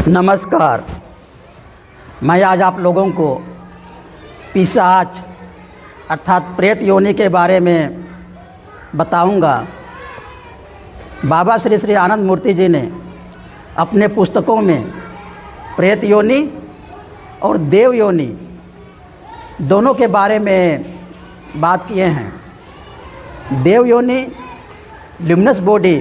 नमस्कार। मैं आज आप लोगों को पिशाच अर्थात प्रेत योनि के बारे में बताऊंगा। बाबा श्री श्री आनंद मूर्ति जी ने अपने पुस्तकों में प्रेत योनि और देव योनि दोनों के बारे में बात किए हैं। देव योनि ल्यूमिनस बॉडी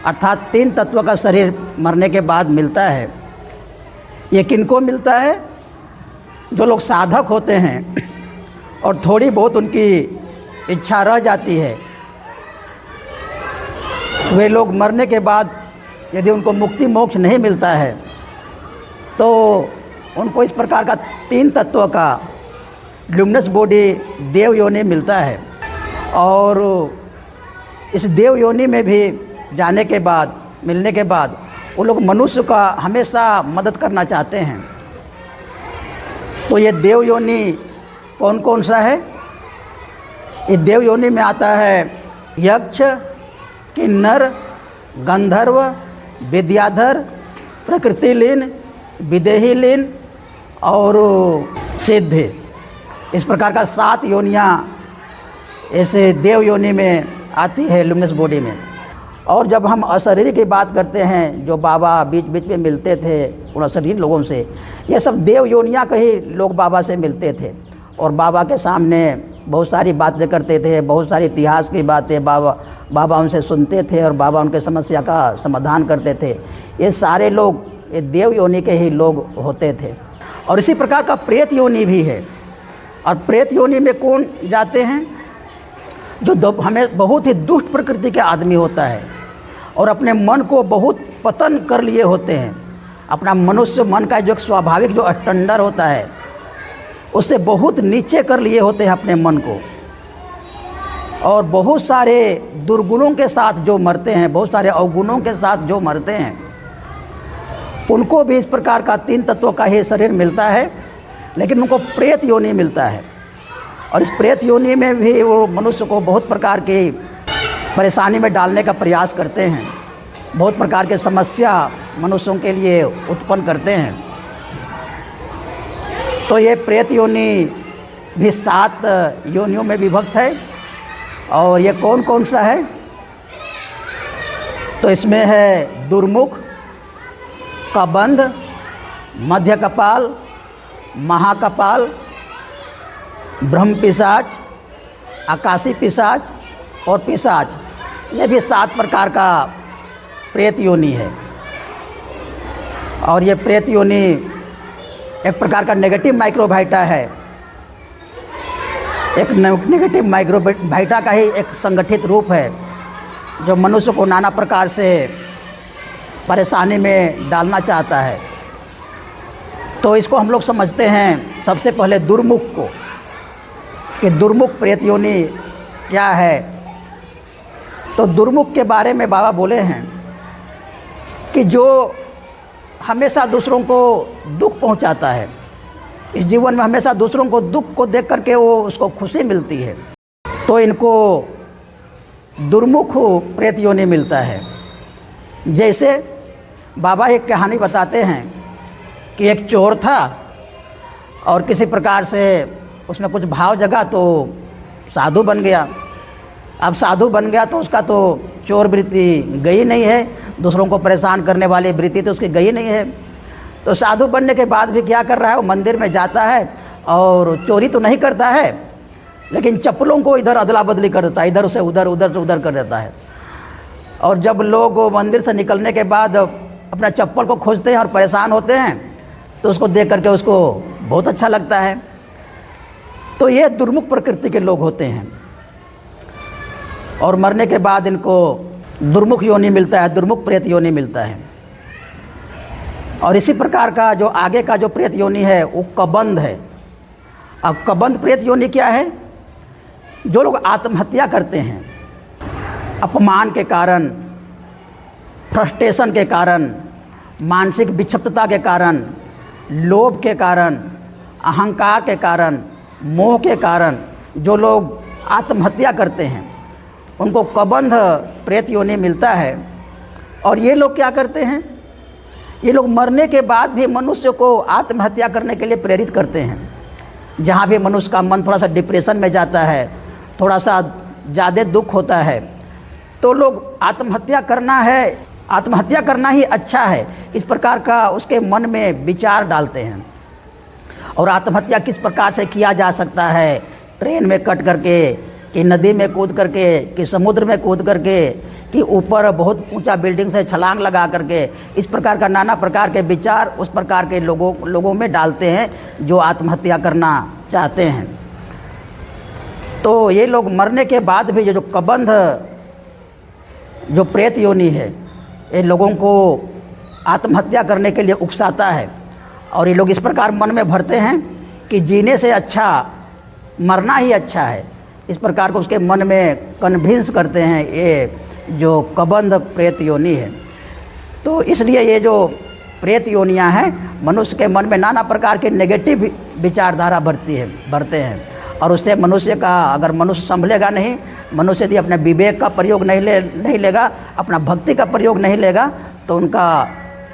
अर्थात 3 तत्व का शरीर मरने के बाद मिलता है। ये किनको मिलता है? जो लोग साधक होते हैं और थोड़ी बहुत उनकी इच्छा रह जाती है, वे लोग मरने के बाद यदि उनको मुक्ति मोक्ष नहीं मिलता है तो उनको इस प्रकार का 3 तत्व का ल्यूमिनस बॉडी देव योनि मिलता है। और इस देव योनि में भी जाने के बाद, मिलने के बाद वो लोग मनुष्य का हमेशा मदद करना चाहते हैं। तो ये देव योनि कौन कौन सा है? ये देव योनि में आता है यक्ष, किन्नर, गंधर्व, विद्याधर, प्रकृतिलीन, विदेहीलीन और सिद्ध। इस प्रकार का 7 योनियाँ ऐसे देव योनि में आती है ल्यूमिनस बॉडी में। और जब हम अशरीरी की बात करते हैं, जो बाबा बीच बीच में मिलते थे उन अशरीरी लोगों से, ये सब देव योनियाँ के ही लोग बाबा से मिलते थे और बाबा के सामने बहुत सारी बातें करते थे, बहुत सारी इतिहास की बातें बाबा उनसे सुनते थे और बाबा उनके समस्या का समाधान करते थे। ये सारे लोग ये देव योनि के ही लोग होते थे। और इसी प्रकार का प्रेत योनि भी है। और प्रेत योनि में कौन जाते हैं? जो हमें बहुत ही दुष्ट प्रकृति के आदमी होता है और अपने मन को बहुत पतन कर लिए होते हैं। अपना मनुष्य मन का जो स्वाभाविक जो स्टैंडर्ड होता है उससे बहुत नीचे कर लिए होते हैं अपने मन को। और बहुत सारे दुर्गुणों के साथ जो मरते हैं, बहुत सारे अवगुणों के साथ जो मरते हैं, उनको भी इस प्रकार का 3 तत्वों का ही शरीर मिलता है, लेकिन उनको प्रेत योनि मिलता है। और इस प्रेत योनि में भी वो मनुष्य को बहुत प्रकार की परेशानी में डालने का प्रयास करते हैं, बहुत प्रकार के समस्या मनुष्यों के लिए उत्पन्न करते हैं। तो ये प्रेत योनि भी 7 योनियों में विभक्त है। और ये कौन कौन सा है? तो इसमें है दुर्मुख, कबंध, मध्य कपाल, महाकपाल, ब्रह्म पिशाच, आकाशी पिशाच और पिशाच। ये भी 7 प्रकार का प्रेत योनि है। और ये प्रेत योनि एक प्रकार का नेगेटिव माइक्रोबाइटा है। एक नेगेटिव माइक्रोबाइटा का ही एक संगठित रूप है जो मनुष्य को नाना प्रकार से परेशानी में डालना चाहता है। तो इसको हम लोग समझते हैं सबसे पहले दुर्मुख को, कि दुर्मुख प्रेत योनि क्या है। तो दुर्मुख के बारे में बाबा बोले हैं कि जो हमेशा दूसरों को दुख पहुंचाता है, इस जीवन में हमेशा दूसरों को दुख को देख करके वो उसको खुशी मिलती है, तो इनको दुर्मुख प्रेत योनि मिलता है। जैसे बाबा एक कहानी बताते हैं कि एक चोर था और किसी प्रकार से उसमें कुछ भाव जगा तो साधु बन गया। अब साधु बन गया तो उसका तो चोर वृत्ति गई नहीं है, दूसरों को परेशान करने वाली वृत्ति तो उसकी गई नहीं है। तो साधु बनने के बाद भी क्या कर रहा है? वो मंदिर में जाता है और चोरी तो नहीं करता है, लेकिन चप्पलों को इधर अदला बदली कर देता है, इधर से उधर, उधर से उधर कर देता है। और जब लोग मंदिर से निकलने के बाद अपना चप्पल को खोजते हैं और परेशान होते हैं तो उसको देख करके उसको बहुत अच्छा लगता है। तो ये दुर्मुख प्रकृति के लोग होते हैं और मरने के बाद इनको दुर्मुख योनि मिलता है, दुर्मुख प्रेत योनि मिलता है। और इसी प्रकार का जो आगे का जो प्रेत योनि है वो कबंध है। अब कबंध प्रेत योनि क्या है? जो लोग आत्महत्या करते हैं अपमान के कारण, फ्रस्ट्रेशन के कारण, मानसिक विक्षिप्तता के कारण, लोभ के कारण, अहंकार के कारण, मोह के कारण जो लोग आत्महत्या करते हैं उनको कबंध प्रेत योनि मिलता है। और ये लोग क्या करते हैं? ये लोग मरने के बाद भी मनुष्य को आत्महत्या करने के लिए प्रेरित करते हैं। जहाँ भी मनुष्य का मन थोड़ा सा डिप्रेशन में जाता है, थोड़ा सा ज़्यादा दुख होता है, तो लोग आत्महत्या करना ही अच्छा है, इस प्रकार का उसके मन में विचार डालते हैं। और आत्महत्या किस प्रकार से किया जा सकता है, ट्रेन में कट करके, कि नदी में कूद करके, कि समुद्र में कूद करके, कि ऊपर बहुत ऊंचा बिल्डिंग से छलांग लगा करके, इस प्रकार का नाना प्रकार के विचार उस प्रकार के लोगों में डालते हैं जो आत्महत्या करना चाहते हैं। तो ये लोग मरने के बाद भी जो कबंध, जो प्रेत योनि है, ये लोगों को आत्महत्या करने के लिए उकसाता है। और ये लोग इस प्रकार मन में भरते हैं कि जीने से अच्छा मरना ही अच्छा है, इस प्रकार को उसके मन में कन्विंस करते हैं ये जो कबंध प्रेत योनि है। तो इसलिए ये जो प्रेत योनियाँ हैं, मनुष्य के मन में नाना प्रकार के नेगेटिव विचारधारा भरते हैं। और उससे मनुष्य का, अगर मनुष्य संभलेगा नहीं, मनुष्य यदि अपने विवेक का प्रयोग नहीं लेगा, अपना भक्ति का प्रयोग नहीं लेगा, तो उनका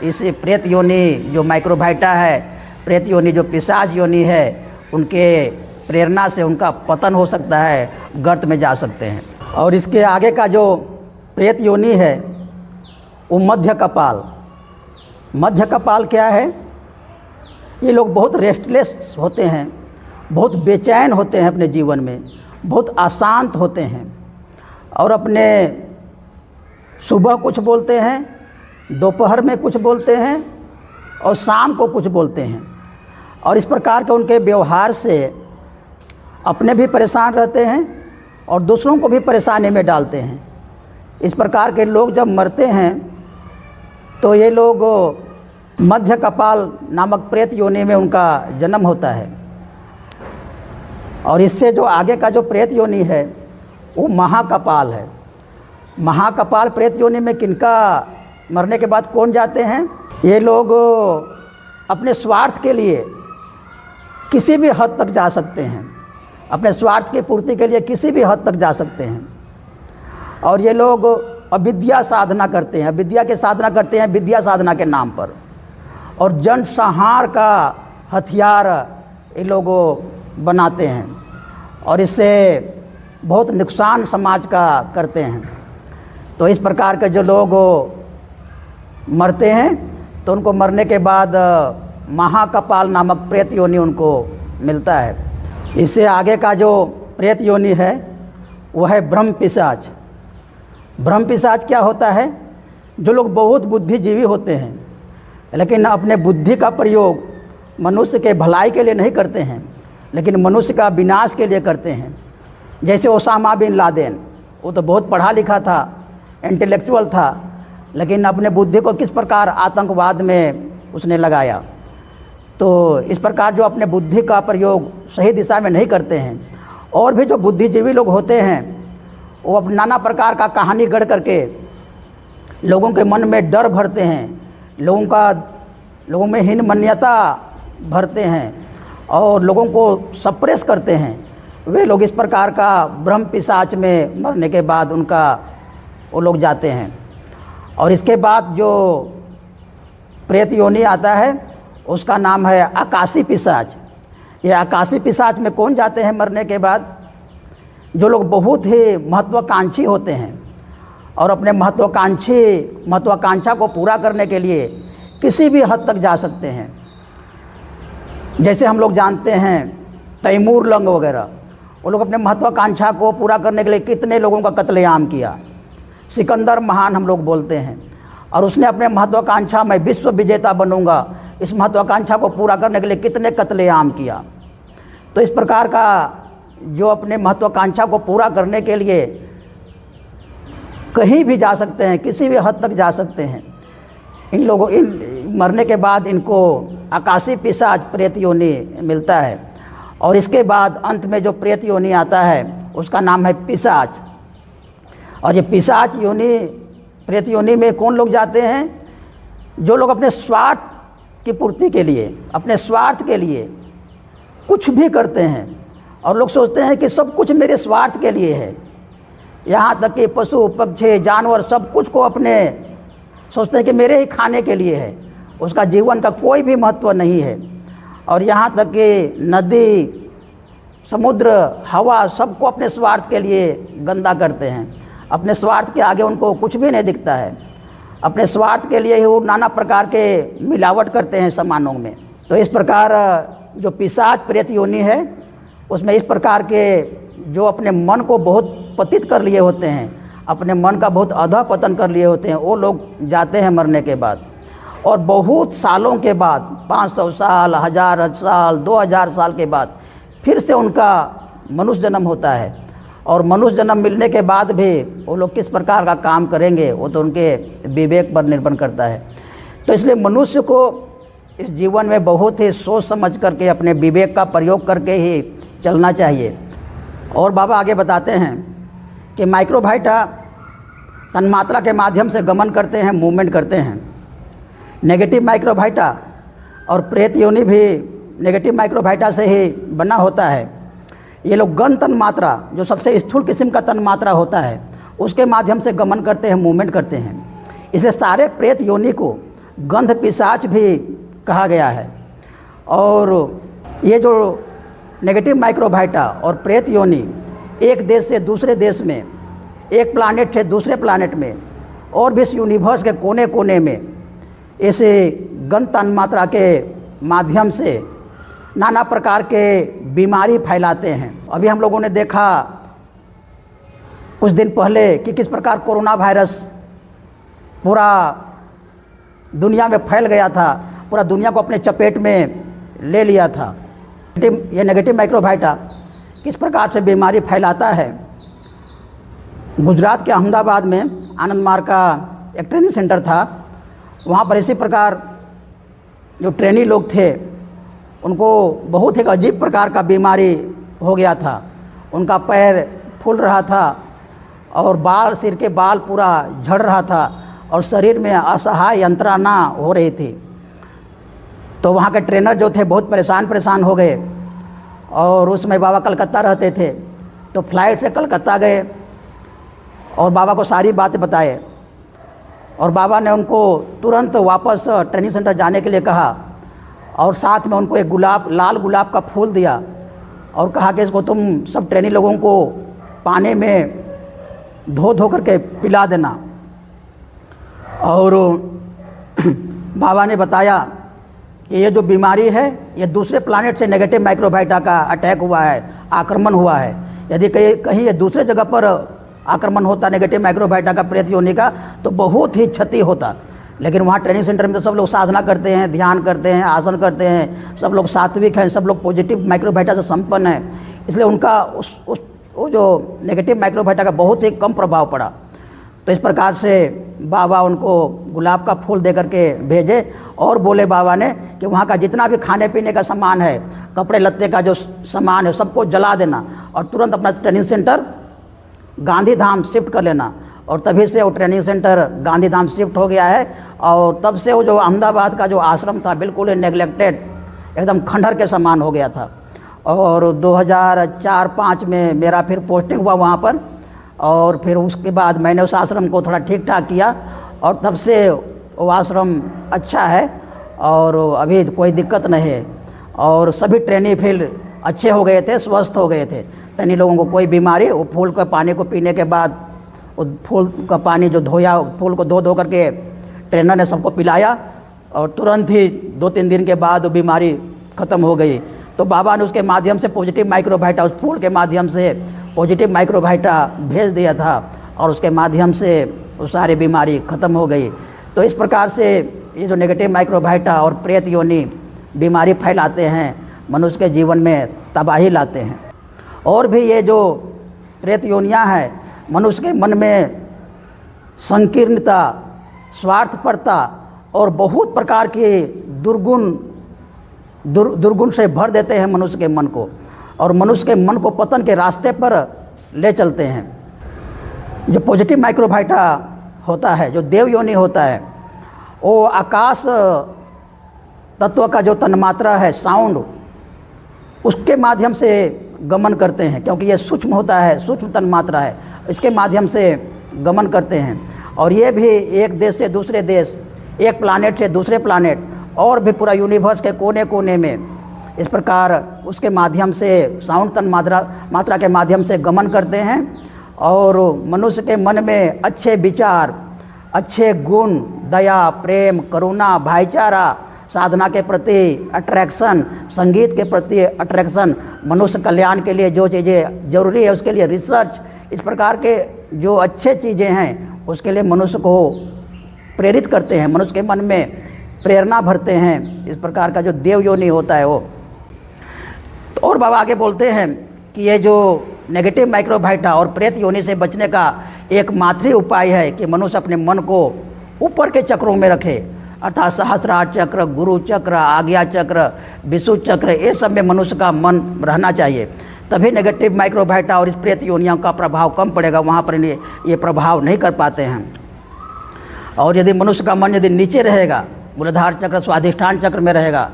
इस प्रेत योनि जो माइक्रोबाइटा है, प्रेत योनि जो पिशाच योनि है, उनके प्रेरणा से उनका पतन हो सकता है, गर्त में जा सकते हैं। और इसके आगे का जो प्रेत योनि है वो मध्य कपाल। मध्य कपाल क्या है? ये लोग बहुत रेस्टलेस होते हैं, बहुत बेचैन होते हैं अपने जीवन में, बहुत अशांत होते हैं, और अपने सुबह कुछ बोलते हैं, दोपहर में कुछ बोलते हैं, और शाम को कुछ बोलते हैं। और इस प्रकार के उनके व्यवहार से अपने भी परेशान रहते हैं और दूसरों को भी परेशानी में डालते हैं। इस प्रकार के लोग जब मरते हैं तो ये लोग मध्य कपाल नामक प्रेत योनि में उनका जन्म होता है। और इससे जो आगे का जो प्रेत योनि है वो महाकपाल है। महाकपाल प्रेत योनि में किनका मरने के बाद कौन जाते हैं? ये लोग अपने स्वार्थ के लिए किसी भी हद तक जा सकते हैं, अपने स्वार्थ की पूर्ति के लिए किसी भी हद तक जा सकते हैं। और ये लोग अविद्या साधना करते हैं, अविद्या की साधना करते हैं विद्या साधना के नाम पर, और जन संहार का हथियार ये लोग बनाते हैं, और इससे बहुत नुकसान समाज का करते हैं। तो इस प्रकार के जो लोग मरते हैं तो उनको मरने के बाद महाकपाल नामक प्रेत योनि उनको मिलता है। इससे आगे का जो प्रेत योनि है वो है ब्रह्म पिशाच। ब्रह्म पिशाच क्या होता है? जो लोग बहुत बुद्धिजीवी होते हैं लेकिन अपने बुद्धि का प्रयोग मनुष्य के भलाई के लिए नहीं करते हैं, लेकिन मनुष्य का विनाश के लिए करते हैं। जैसे ओसामा बिन लादेन, वो तो बहुत पढ़ा लिखा था, इंटेलेक्चुअल था, लेकिन अपने बुद्धि को किस प्रकार आतंकवाद में उसने लगाया। तो इस प्रकार जो अपने बुद्धि का प्रयोग सही दिशा में नहीं करते हैं, और भी जो बुद्धिजीवी लोग होते हैं वो अब नाना प्रकार का कहानी गढ़ करके लोगों के मन में डर भरते हैं, लोगों में हीन मान्यता भरते हैं और लोगों को सप्रेस करते हैं। वे लोग इस प्रकार का ब्रह्म पिशाच में मरने के बाद वो लोग जाते हैं। और इसके बाद जो प्रेत योनि आता है उसका नाम है आकाशी पिशाच। ये आकाशी पिशाच में कौन जाते हैं मरने के बाद? जो लोग बहुत ही महत्वाकांक्षी होते हैं और अपने महत्वाकांक्षा को पूरा करने के लिए किसी भी हद तक जा सकते हैं। जैसे हम लोग जानते हैं तैमूर लंग वगैरह, वो लोग अपने महत्वाकांक्षा को पूरा करने के लिए कितने लोगों का कत्लेआम किया। सिकंदर महान हम लोग बोलते हैं, और उसने अपने महत्वाकांक्षा में विश्व विजेता बनूंगा, इस महत्वाकांक्षा को पूरा करने के लिए कितने कत्लेआम किया। तो इस प्रकार का जो अपने महत्वाकांक्षा को पूरा करने के लिए कहीं भी जा सकते हैं, किसी भी हद तक जा सकते हैं, इन मरने के बाद इनको आकाशी पिशाच प्रेत योनि मिलता है। और इसके बाद अंत में जो प्रेत योनि आता है उसका नाम है पिशाच। और ये पिशाच योनि, प्रेत योनि में कौन लोग जाते हैं? जो लोग अपने स्वार्थ की पूर्ति के लिए, अपने स्वार्थ के लिए कुछ भी करते हैं, और लोग सोचते हैं कि सब कुछ मेरे स्वार्थ के लिए है। यहाँ तक कि पशु पक्षी जानवर सब कुछ को अपने सोचते हैं कि मेरे ही खाने के लिए है, उसका जीवन का कोई भी महत्व नहीं है। और यहाँ तक कि नदी, समुद्र, हवा सबको अपने स्वार्थ के लिए गंदा करते हैं। अपने स्वार्थ के आगे उनको कुछ भी नहीं दिखता है। अपने स्वार्थ के लिए ही वो नाना प्रकार के मिलावट करते हैं सामानों में। तो इस प्रकार जो पिशाच प्रेत योनि है उसमें इस प्रकार के जो अपने मन को बहुत पतित कर लिए होते हैं, अपने मन का बहुत अधः पतन कर लिए होते हैं, वो लोग जाते हैं मरने के बाद। और बहुत सालों के बाद, 500 साल, 1000 साल, 2000 साल के बाद फिर से उनका मनुष्य जन्म होता है। और मनुष्य जन्म मिलने के बाद भी वो लोग किस प्रकार का काम करेंगे वो तो उनके विवेक पर निर्भर करता है। तो इसलिए मनुष्य को इस जीवन में बहुत ही सोच समझ करके अपने विवेक का प्रयोग करके ही चलना चाहिए। और बाबा आगे बताते हैं कि माइक्रोबाइटा तन्मात्रा के माध्यम से गमन करते हैं, मूवमेंट करते हैं। नेगेटिव माइक्रोबाइटा और प्रेत योनि भी नेगेटिव माइक्रोबाइटा से ही बना होता है। ये लोग गन तन्मात्रा, जो सबसे स्थूल किस्म का तन्मात्रा होता है, उसके माध्यम से गमन करते हैं, मूवमेंट करते हैं। इसलिए सारे प्रेत योनि को गंध पिशाच भी कहा गया है। और ये जो नेगेटिव माइक्रोबाइटा और प्रेत योनि एक देश से दूसरे देश में, एक प्लानेट से दूसरे प्लानेट में और भी इस यूनिवर्स के कोने कोने में ऐसे गंध तन्मात्रा के माध्यम से नाना प्रकार के बीमारी फैलाते हैं। अभी हम लोगों ने देखा कुछ दिन पहले कि किस प्रकार कोरोना वायरस पूरा दुनिया में फैल गया था, पूरा दुनिया को अपने चपेट में ले लिया था। ये नेगेटिव माइक्रोबाइटा किस प्रकार से बीमारी फैलाता है। गुजरात के अहमदाबाद में आनंद मार्ग का एक ट्रेनिंग सेंटर था। वहाँ पर इसी प्रकार जो ट्रेनी लोग थे उनको बहुत एक अजीब प्रकार का बीमारी हो गया था। उनका पैर फूल रहा था और बाल, सिर के बाल पूरा झड़ रहा था और शरीर में असहाय यंत्रणा हो रही थी। तो वहाँ के ट्रेनर जो थे बहुत परेशान हो गए। और उसमें बाबा कलकत्ता रहते थे, तो फ्लाइट से कलकत्ता गए और बाबा को सारी बातें बताए। और बाबा ने उनको तुरंत वापस ट्रेनिंग सेंटर जाने के लिए कहा और साथ में उनको एक लाल गुलाब का फूल दिया और कहा कि इसको तुम सब ट्रेनी लोगों को पानी में धो करके पिला देना। और बाबा ने बताया कि ये जो बीमारी है ये दूसरे प्लानेट से नेगेटिव माइक्रोबाइटा का अटैक हुआ है, आक्रमण हुआ है। यदि कहीं ये दूसरे जगह पर आक्रमण होता नेगेटिव माइक्रोबाइटा का, प्रेत योनि का, तो बहुत ही क्षति होता। लेकिन वहाँ ट्रेनिंग सेंटर में तो सब लोग साधना करते हैं, ध्यान करते हैं, आसन करते हैं, सब लोग सात्विक हैं, सब लोग पॉजिटिव माइक्रोबाइटा से संपन्न हैं। इसलिए उनका वो जो नेगेटिव माइक्रोबाइटा का बहुत ही कम प्रभाव पड़ा। तो इस प्रकार से बाबा उनको गुलाब का फूल दे करके भेजे और बोले बाबा ने कि वहाँ का जितना भी खाने पीने का सामान है, कपड़े लत्ते का जो सामान है, सबको जला देना और तुरंत अपना training centre Gandhi Dham shift कर लेना। और तभी से वो training centre Gandhi Dham shift हो गया है। और तब से वो जो अहमदाबाद का जो आश्रम था बिल्कुल ही नेगलेक्टेड, एकदम खंडहर के समान हो गया था। और 2004-05 में मेरा फिर पोस्टिंग हुआ वहाँ पर। और फिर उसके बाद मैंने उस आश्रम को थोड़ा ठीक ठाक किया और तब से वो आश्रम अच्छा है और अभी कोई दिक्कत नहीं है। और सभी ट्रेनी फिर अच्छे हो गए थे, स्वस्थ हो गए थे। ट्रेनी लोगों को कोई बीमारी, वो फूल के पानी को पीने के बाद, वो फूल का पानी जो धोया, फूल को धो करके ट्रेनर ने सबको पिलाया और तुरंत ही 2-3 दिन के बाद वो बीमारी ख़त्म हो गई। तो बाबा ने उसके माध्यम से पॉजिटिव माइक्रोबाइटा, उस फूल के माध्यम से पॉजिटिव माइक्रोबाइटा भेज दिया था और उसके माध्यम से वो सारी बीमारी ख़त्म हो गई। तो इस प्रकार से ये जो नेगेटिव माइक्रोबाइटा और प्रेत योनि बीमारी फैलाते हैं, मनुष्य के जीवन में तबाही लाते हैं। और भी ये जो प्रेत योनियाँ हैं, मनुष्य के मन में संकीर्णता, स्वार्थपरता और बहुत प्रकार के दुर्गुण से भर देते हैं मनुष्य के मन को और मनुष्य के मन को पतन के रास्ते पर ले चलते हैं। जो पॉजिटिव माइक्रोबाइटा होता है, जो देव योनि होता है, वो आकाश तत्व का जो तन्मात्रा है, साउंड, उसके माध्यम से गमन करते हैं। क्योंकि ये सूक्ष्म होता है, सूक्ष्म तन्मात्रा है, इसके माध्यम से गमन करते हैं। और ये भी एक देश से दूसरे देश, एक प्लानेट से दूसरे प्लानेट और भी पूरा यूनिवर्स के कोने कोने में इस प्रकार उसके माध्यम से साउंड तन मात्रा के माध्यम से गमन करते हैं और मनुष्य के मन में अच्छे विचार, अच्छे गुण, दया, प्रेम, करुणा, भाईचारा, साधना के प्रति अट्रैक्शन, संगीत के प्रति अट्रैक्शन, मनुष्य कल्याण के लिए जो चीज़ें जरूरी है उसके लिए रिसर्च, इस प्रकार के जो अच्छे चीज़ें हैं उसके लिए मनुष्य को प्रेरित करते हैं, मनुष्य के मन में प्रेरणा भरते हैं। इस प्रकार का जो देव योनि होता है वो। तो और बाबा आगे बोलते हैं कि ये जो नेगेटिव माइक्रोबाइटा और प्रेत योनि से बचने का एक मात्र उपाय है कि मनुष्य अपने मन को ऊपर के चक्रों में रखे, अर्थात सहस्रार चक्र, गुरु चक्र, आज्ञा चक्र, विशुद्ध चक्र, ये सब में मनुष्य का मन रहना चाहिए। तभी नेगेटिव माइक्रोबाइटा और इस प्रेत योनियों का प्रभाव कम पड़ेगा, वहाँ पर ये प्रभाव नहीं कर पाते हैं। और यदि मनुष्य का मन यदि नीचे रहेगा, मूलाधार चक्र, स्वाधिष्ठान चक्र में रहेगा,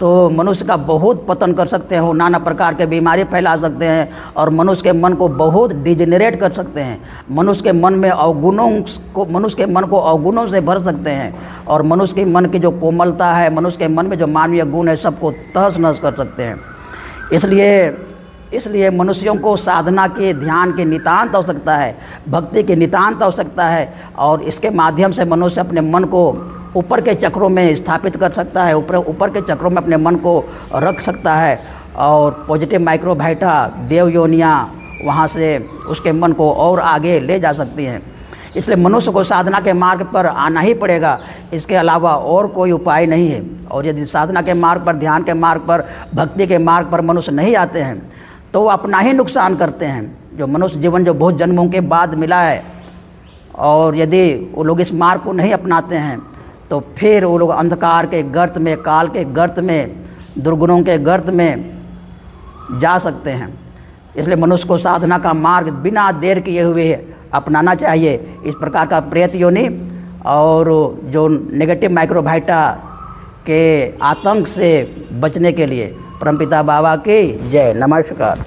तो मनुष्य का बहुत पतन कर सकते हैं, नाना प्रकार के बीमारी फैला सकते हैं और मनुष्य के मन को बहुत डिजेनरेट कर सकते हैं। मनुष्य के मन में मनुष्य के मन को अवगुणों से भर सकते हैं और मनुष्य के मन की जो कोमलता है, मनुष्य के मन में जो मानवीय गुण है, सबको तहस नहस कर सकते हैं। इसलिए मनुष्यों को साधना के, ध्यान की नितांत आवश्यकता है, भक्ति की नितांत आवश्यकता है और इसके माध्यम से मनुष्य अपने मन को ऊपर के चक्रों में स्थापित कर सकता है, ऊपर के चक्रों में अपने मन को रख सकता है और पॉजिटिव माइक्रोबाइटा, देव योनियाँ वहाँ से उसके मन को और आगे ले जा सकती हैं। इसलिए मनुष्य को साधना के मार्ग पर आना ही पड़ेगा, इसके अलावा और कोई उपाय नहीं है। और यदि साधना के मार्ग पर, ध्यान के मार्ग पर, भक्ति के मार्ग पर मनुष्य नहीं आते हैं तो वो अपना ही नुकसान करते हैं। जो मनुष्य जीवन जो बहुत जन्मों के बाद मिला है और यदि वो लोग इस मार्ग को नहीं अपनाते हैं तो फिर वो लोग अंधकार के गर्त में, काल के गर्त में, दुर्गुणों के गर्त में जा सकते हैं। इसलिए मनुष्य को साधना का मार्ग बिना देर किए हुए अपनाना चाहिए। इस प्रकार का प्रेत योनि और जो नेगेटिव माइक्रोबाइटा के आतंक से बचने के लिए परमपिता बाबा की जय। नमस्कार।